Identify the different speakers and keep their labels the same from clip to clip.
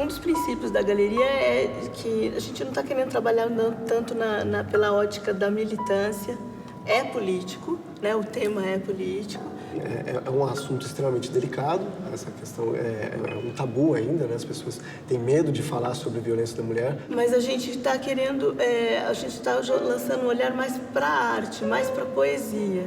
Speaker 1: Um dos princípios da galeria é que a gente não está querendo trabalhar tanto pela ótica da militância. É político, né? O tema é político.
Speaker 2: É um assunto extremamente delicado, essa questão é um tabu ainda, né? As pessoas têm medo de falar sobre a violência da mulher.
Speaker 1: Mas a gente está querendo, a gente está lançando um olhar mais para a arte, mais para a poesia.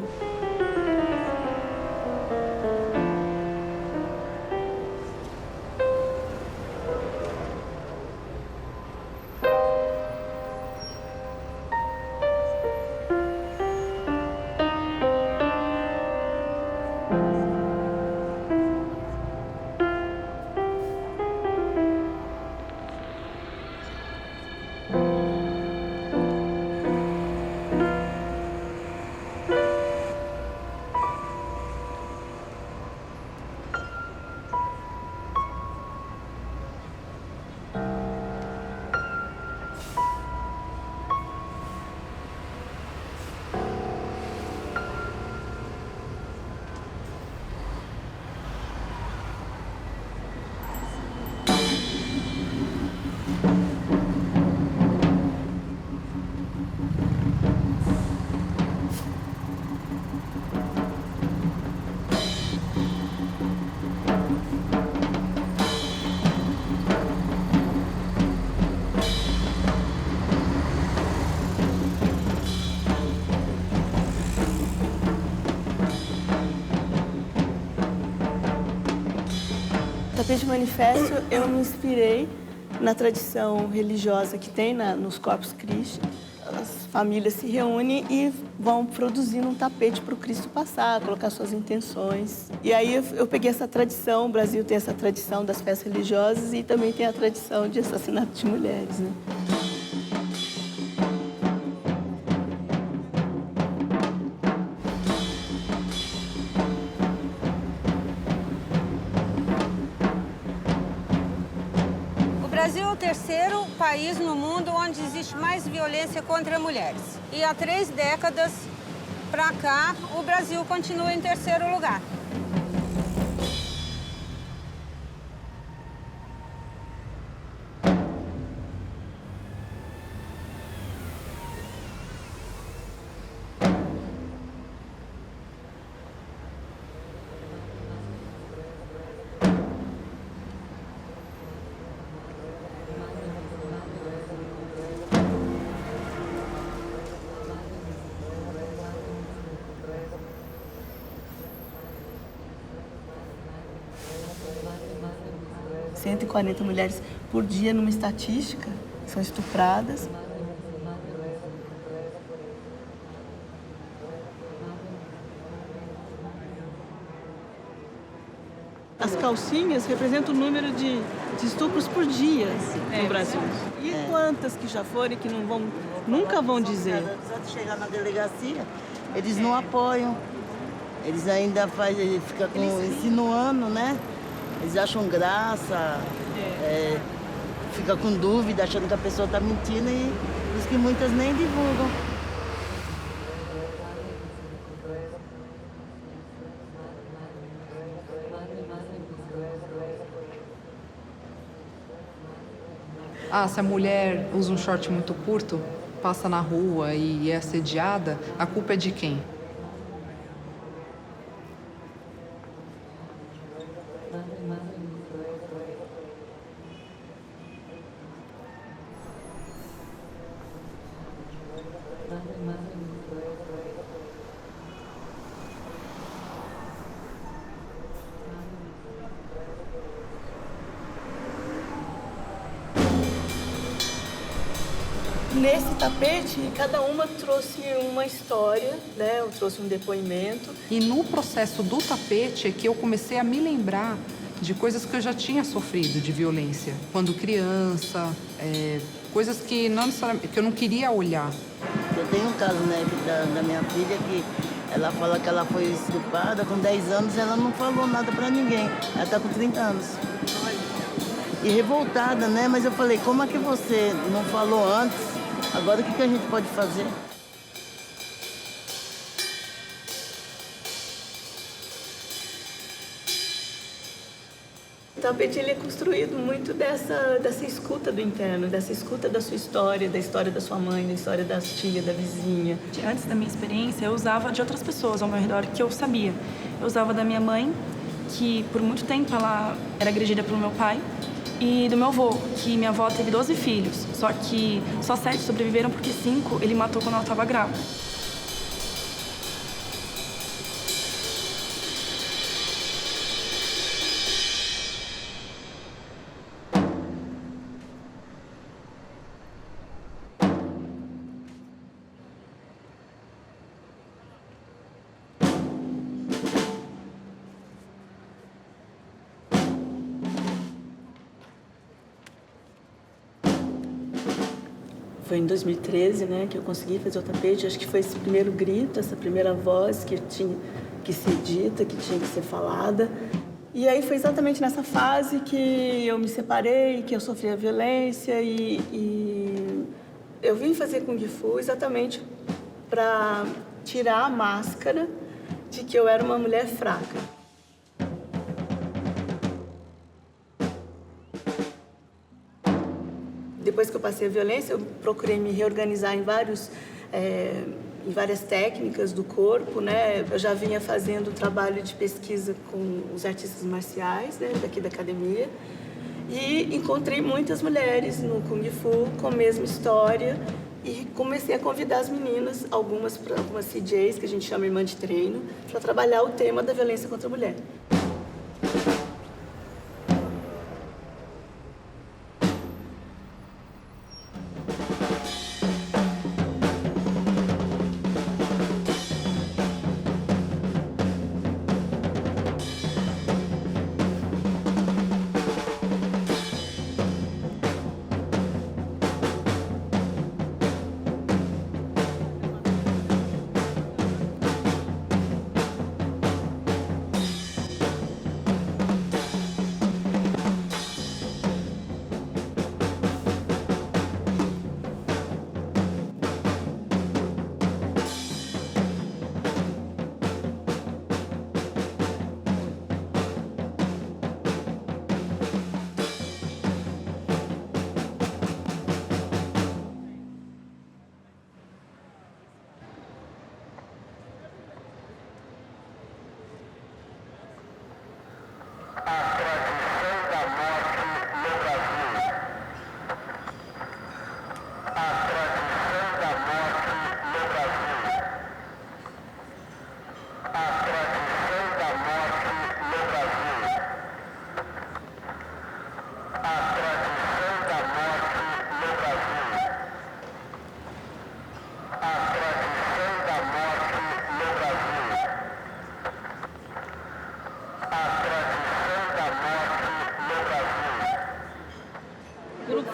Speaker 1: Tapete Manifesto, eu me inspirei na tradição religiosa que tem nos Corpus Christi. As famílias se reúnem e vão produzindo um tapete para o Cristo passar, colocar suas intenções. E aí eu peguei essa tradição, o Brasil tem essa tradição das festas religiosas e também tem a tradição de assassinato de mulheres, né?
Speaker 3: O Brasil é o terceiro país no mundo onde existe mais violência contra mulheres. E há 3 décadas Para cá, o Brasil continua em terceiro lugar.
Speaker 1: Cento e 140 mulheres por dia numa estatística são estupradas. As calcinhas representam o número de estupros por dia no Brasil. E quantas que já foram e que não vão, nunca vão dizer?
Speaker 4: Só de chegar na delegacia, eles não apoiam. Eles ainda ficam insinuando, né? Eles acham graça, fica com dúvida, achando que a pessoa está mentindo e por isso que muitas nem divulgam.
Speaker 5: Se a mulher usa um short muito curto, passa na rua e é assediada, a culpa é de quem?
Speaker 1: Nesse tapete, cada uma trouxe uma história, né? Eu trouxe um depoimento.
Speaker 5: E no processo do tapete é que eu comecei a me lembrar de coisas que eu já tinha sofrido de violência. Quando criança, coisas que não necessariamente, que eu não queria olhar.
Speaker 4: Eu tenho um caso, né, da minha filha que ela fala que ela foi estuprada com 10 anos, ela não falou nada pra ninguém. Ela tá com 30 anos. E revoltada, né? Mas eu falei, como é que você não falou antes? Agora o que a gente pode fazer?
Speaker 1: O tapete ele é construído muito dessa escuta do interno, dessa escuta da sua história, da história da sua mãe, da história da tia, da vizinha.
Speaker 6: Antes da minha experiência, eu usava de outras pessoas ao meu redor que eu sabia. Eu usava da minha mãe, que por muito tempo ela era agredida pelo meu pai, e do meu avô, que minha avó teve 12 filhos, só que só 7 sobreviveram porque 5 ele matou quando ela estava grávida.
Speaker 1: Foi em 2013, né, que eu consegui fazer o tapete. Acho que foi esse primeiro grito, essa primeira voz que tinha que ser dita, que tinha que ser falada. E aí foi exatamente nessa fase que eu me separei, que eu sofria violência e eu vim fazer Kung Fu exatamente para tirar a máscara de que eu era uma mulher fraca. Depois que eu passei a violência, eu procurei me reorganizar em várias técnicas do corpo, né? Eu já vinha fazendo trabalho de pesquisa com os artistas marciais, né, daqui da academia, e encontrei muitas mulheres no Kung Fu com a mesma história e comecei a convidar as meninas, algumas CJs, que a gente chama irmã de treino, para trabalhar o tema da violência contra a mulher.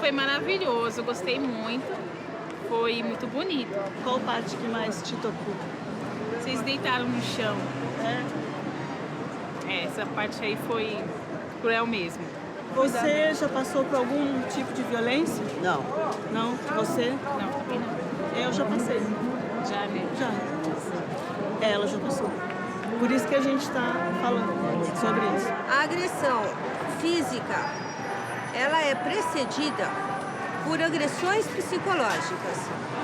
Speaker 7: foi maravilhoso, gostei muito. Foi muito bonito.
Speaker 1: Qual parte que mais te tocou?
Speaker 7: Vocês deitaram no chão. Essa parte aí foi cruel mesmo.
Speaker 1: Você já passou por algum tipo de violência?
Speaker 4: Não.
Speaker 1: Não? Você?
Speaker 7: Não, também não.
Speaker 1: Eu já passei.
Speaker 7: Já, né?
Speaker 1: Já. Ela já passou. Por isso que a gente está falando sobre isso.
Speaker 8: A agressão física, ela é precedida por agressões psicológicas.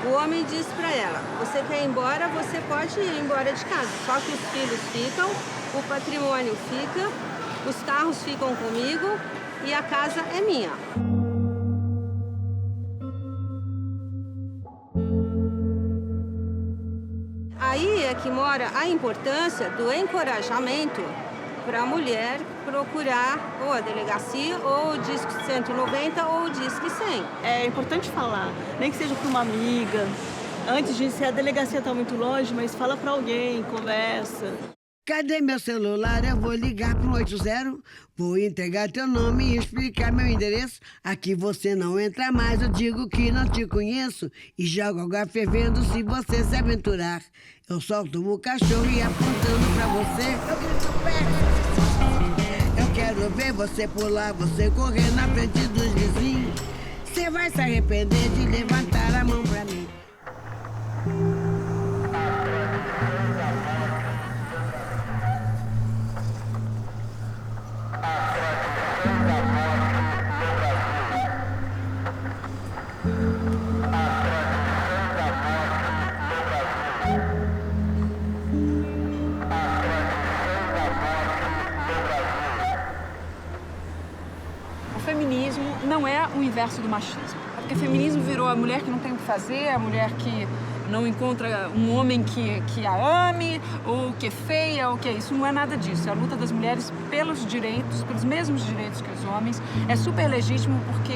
Speaker 8: O homem diz para ela, você quer ir embora, você pode ir embora de casa. Só que os filhos ficam, o patrimônio fica, os carros ficam comigo e a casa é minha. Aí é que mora a importância do encorajamento para a mulher procurar ou a delegacia, ou o Disque 190, ou o Disque 100.
Speaker 1: É importante falar, nem que seja para uma amiga. Antes de se a delegacia está muito longe, mas fala para alguém, conversa.
Speaker 9: Cadê meu celular? Eu vou ligar pro 80, vou entregar teu nome e explicar meu endereço. Aqui você não entra mais, eu digo que não te conheço e jogo água fervendo se você se aventurar. Eu solto o cachorro e apontando pra você, eu grito perto. Eu quero ver você pular, você correr na frente dos vizinhos. Você vai se arrepender de levantar a mão pra mim.
Speaker 10: O feminismo não é o inverso do machismo. Porque o feminismo virou a mulher que não tem o que fazer, a mulher que não encontra um homem que a ame, ou que é feia, ou que é isso. Não é nada disso. É a luta das mulheres pelos direitos, pelos mesmos direitos que os homens. É super legítimo porque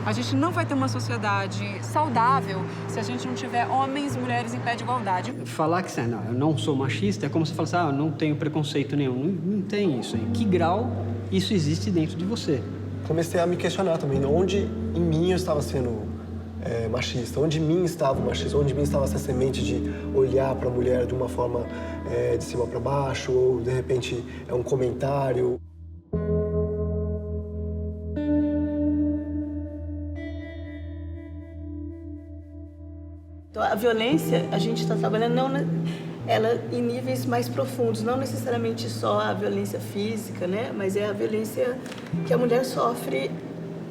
Speaker 10: a gente não vai ter uma sociedade saudável se a gente não tiver homens e mulheres em pé de igualdade.
Speaker 11: Falar que não, eu não sou machista é como se falasse, eu não tenho preconceito nenhum. Não tem isso. Em que grau isso existe dentro de você?
Speaker 2: Comecei a me questionar também, onde em mim eu estava sendo machista, onde em mim estava o machismo, onde em mim estava essa semente de olhar para a mulher de uma forma de cima para baixo, ou de repente é um comentário.
Speaker 1: Então, a violência, a gente está trabalhando ela em níveis mais profundos, não necessariamente só a violência física, né? Mas é a violência que a mulher sofre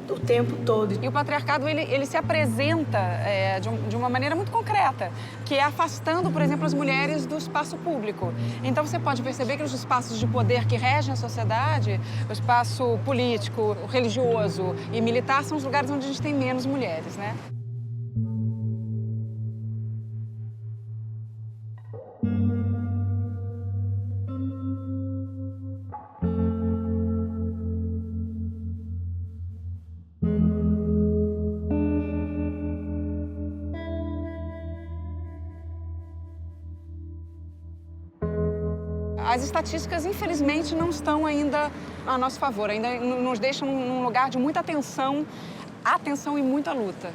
Speaker 1: o tempo todo.
Speaker 10: E o patriarcado, ele se apresenta de uma maneira muito concreta, que é afastando, por exemplo, as mulheres do espaço público. Então, você pode perceber que os espaços de poder que regem a sociedade, o espaço político, o religioso e militar, são os lugares onde a gente tem menos mulheres, né? As estatísticas, infelizmente, não estão ainda a nosso favor, ainda nos deixam num lugar de muita atenção e muita luta.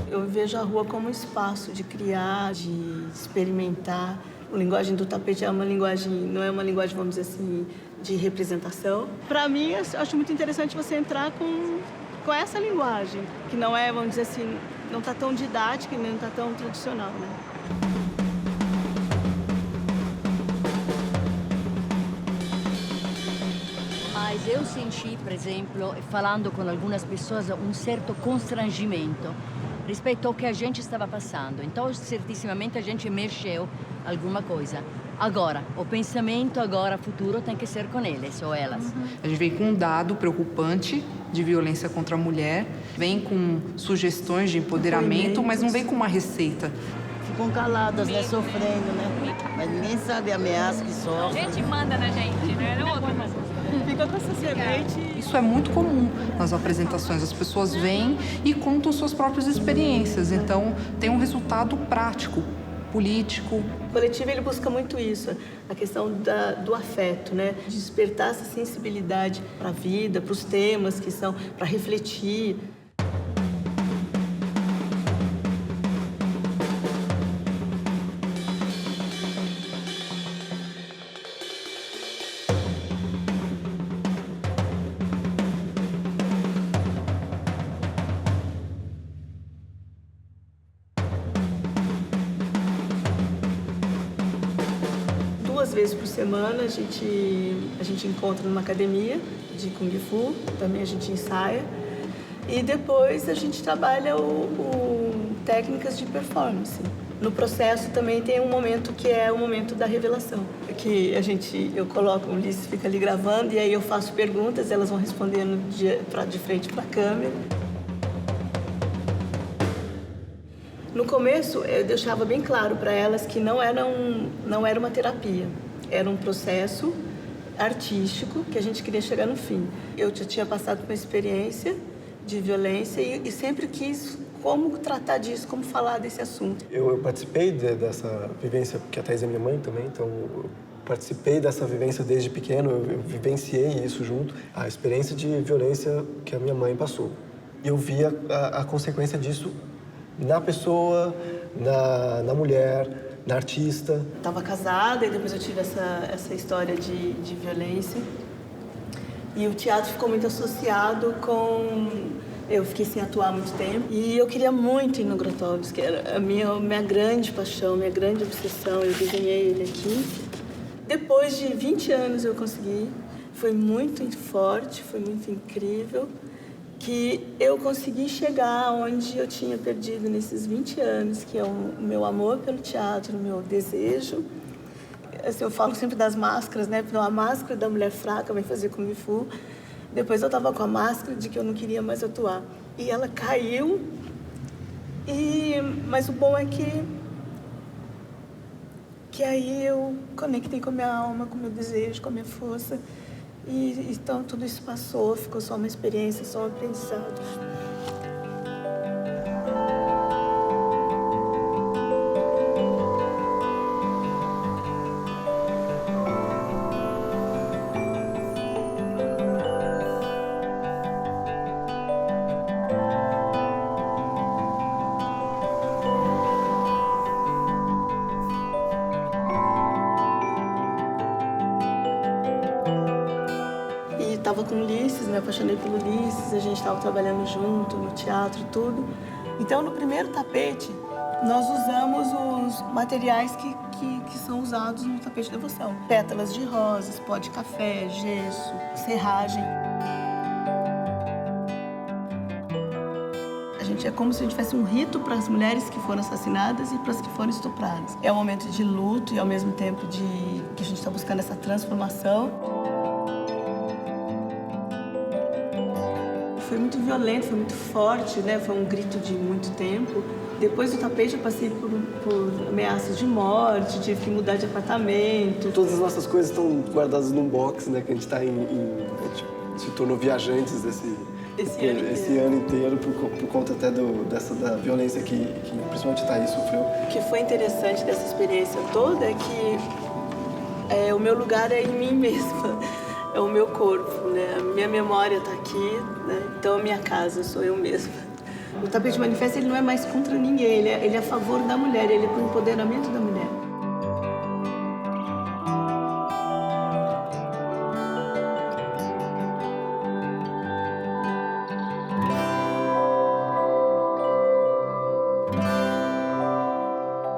Speaker 1: Eu vejo a rua como um espaço de criar, de experimentar. A linguagem do tapete é uma linguagem, não é uma linguagem, vamos dizer assim, de representação. Para mim, eu acho muito interessante você entrar com essa linguagem, que não é, vamos dizer assim, não está tão didática e nem não está tão tradicional, né?
Speaker 12: Mas eu senti, por exemplo, falando com algumas pessoas, um certo constrangimento rispetto ao que a gente estava passando. Então, certissimamente, a gente mexeu alguma coisa. Agora, o pensamento agora futuro tem que ser com eles ou elas.
Speaker 5: A gente vem com um dado preocupante de violência contra a mulher, vem com sugestões de empoderamento, mas não vem com uma receita.
Speaker 4: ficam caladas, né? Sofrendo, né? Mas ninguém sabe a ameaça que sofre.
Speaker 7: A gente manda na gente, né? Não outra coisa.
Speaker 1: Fica com essa semente.
Speaker 5: Isso é muito comum nas apresentações. As pessoas vêm e contam suas próprias experiências. Então, tem um resultado prático, político.
Speaker 1: O coletivo ele busca muito isso, a questão do afeto, né? Despertar essa sensibilidade para a vida, para os temas que são para refletir. Duas vezes por semana a gente encontra numa academia de Kung Fu, também a gente ensaia. E depois a gente trabalha técnicas de performance. No processo também tem um momento que é o momento da revelação. Que eu coloco, o Ulisses fica ali gravando e aí eu faço perguntas, elas vão respondendo de frente para a câmera. No começo, eu deixava bem claro para elas que não era uma terapia, era um processo artístico que a gente queria chegar no fim. Eu já tinha passado por uma experiência de violência e sempre quis como tratar disso, como falar desse assunto.
Speaker 2: Eu participei dessa vivência, porque a Thaís é minha mãe também, então eu participei dessa vivência desde pequeno, eu vivenciei isso junto, a experiência de violência que a minha mãe passou. E eu vi a consequência disso na pessoa, na mulher, na artista.
Speaker 1: Estava casada e depois eu tive essa história de violência. E o teatro ficou muito associado com... Eu fiquei sem atuar há muito tempo. E eu queria muito ir no Grotowski, que era a minha grande paixão, minha grande obsessão. Eu desenhei ele aqui. Depois de 20 anos eu consegui. Foi muito forte, foi muito incrível. Que eu consegui chegar onde eu tinha perdido nesses 20 anos, que é o meu amor pelo teatro, o meu desejo. Assim, eu falo sempre das máscaras, né? A máscara da mulher fraca vai fazer Kung Fu. Depois eu estava com a máscara de que eu não queria mais atuar. E ela caiu. Mas o bom é que aí eu conectei com a minha alma, com o meu desejo, com a minha força. E então tudo isso passou, ficou só uma experiência, só um aprendizado. Estava com o Ulisses, me apaixonei pelo Ulisses, a gente estava trabalhando junto no teatro e tudo. Então, no primeiro tapete, nós usamos os materiais que são usados no tapete de devoção. Pétalas de rosas, pó de café, gesso, serragem. É como se a gente tivesse um rito para as mulheres que foram assassinadas e para as que foram estupradas. É um momento de luto e, ao mesmo tempo, que a gente está buscando essa transformação. Foi muito violento, foi muito forte, né? Foi um grito de muito tempo. Depois do tapete eu passei por ameaças de morte, tive que mudar de apartamento.
Speaker 2: Todas as nossas coisas estão guardadas num box, né? Que a gente está a gente se tornou viajantes esse ano inteiro por conta até da violência que principalmente a Thaís sofreu.
Speaker 1: O que foi interessante dessa experiência toda é que o meu lugar é em mim mesma. É o meu corpo, né? A minha memória está aqui, né? Então a minha casa sou eu mesma. O tapete manifesto ele não é mais contra ninguém, ele é a favor da mulher, ele é para o empoderamento da mulher.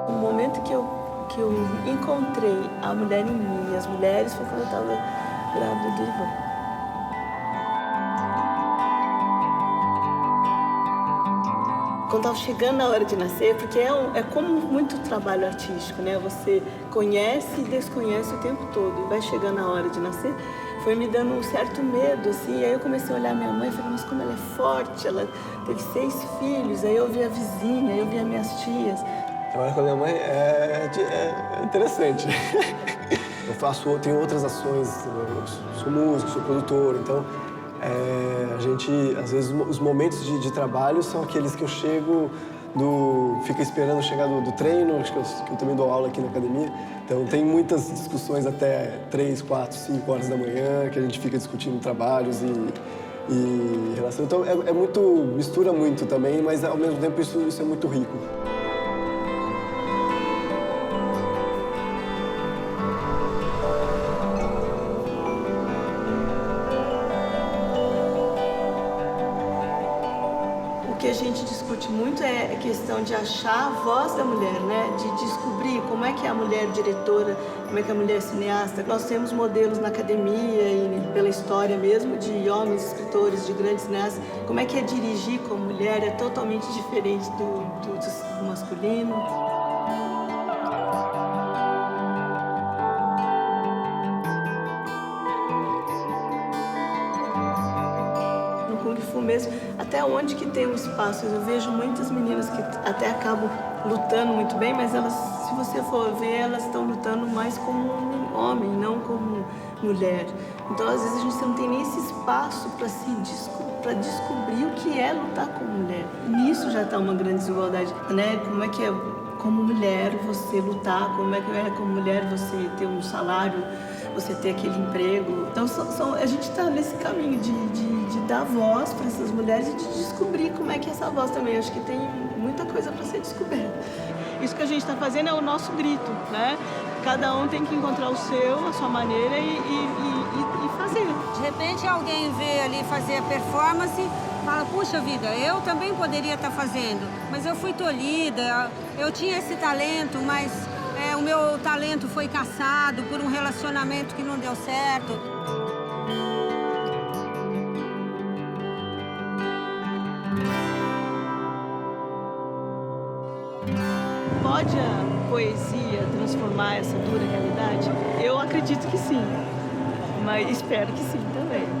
Speaker 1: O momento que eu encontrei a mulher em mim e as mulheres foi quando eu estava grávida do Ivan. Quando estava chegando na hora de nascer, porque é como muito trabalho artístico, né? Você conhece e desconhece o tempo todo e vai chegando na hora de nascer, foi me dando um certo medo, assim. Aí eu comecei a olhar minha mãe e falei, mas como ela é forte, ela teve 6 filhos. Aí eu vi a vizinha, eu vi as minhas tias.
Speaker 2: Trabalhar com a minha mãe é interessante. Tenho outras ações, eu sou músico, sou produtor, então a gente, às vezes, os momentos de trabalho são aqueles que eu chego, fica esperando chegar do treino, acho que eu também dou aula aqui na academia, então tem muitas discussões até 3, 4, 5 horas da manhã, que a gente fica discutindo trabalhos e relação. Então mistura muito também, mas ao mesmo tempo isso é muito rico.
Speaker 1: O que a gente discute muito é a questão de achar a voz da mulher, né? De descobrir como é que é a mulher diretora, como é que é a mulher cineasta. Nós temos modelos na academia e pela história mesmo de homens escritores, de grandes cineastas. Como é que é dirigir como mulher é totalmente diferente do masculino. Kung Fu mesmo, até onde que tem um espaço. Eu vejo muitas meninas que até acabam lutando muito bem, mas elas, se você for ver, elas estão lutando mais como um homem, não como mulher. Então, às vezes, a gente não tem nem esse espaço para descobrir o que é lutar como mulher. Nisso já está uma grande desigualdade, né? Como é que é como mulher você lutar, como é que é como mulher você ter um salário, você ter aquele emprego. Então, a gente está nesse caminho de dar voz para essas mulheres e de descobrir como é que é essa voz também. Acho que tem muita coisa para ser descoberta. Isso que a gente está fazendo é o nosso grito, né? Cada um tem que encontrar o seu, a sua maneira e fazer.
Speaker 8: De repente alguém vê ali fazer a performance, fala, puxa vida, eu também poderia estar fazendo, mas eu fui tolhida, eu tinha esse talento, mas o meu talento foi caçado por um relacionamento que não deu certo.
Speaker 1: Pode a poesia transformar essa dura realidade? Eu acredito que sim, mas espero que sim também.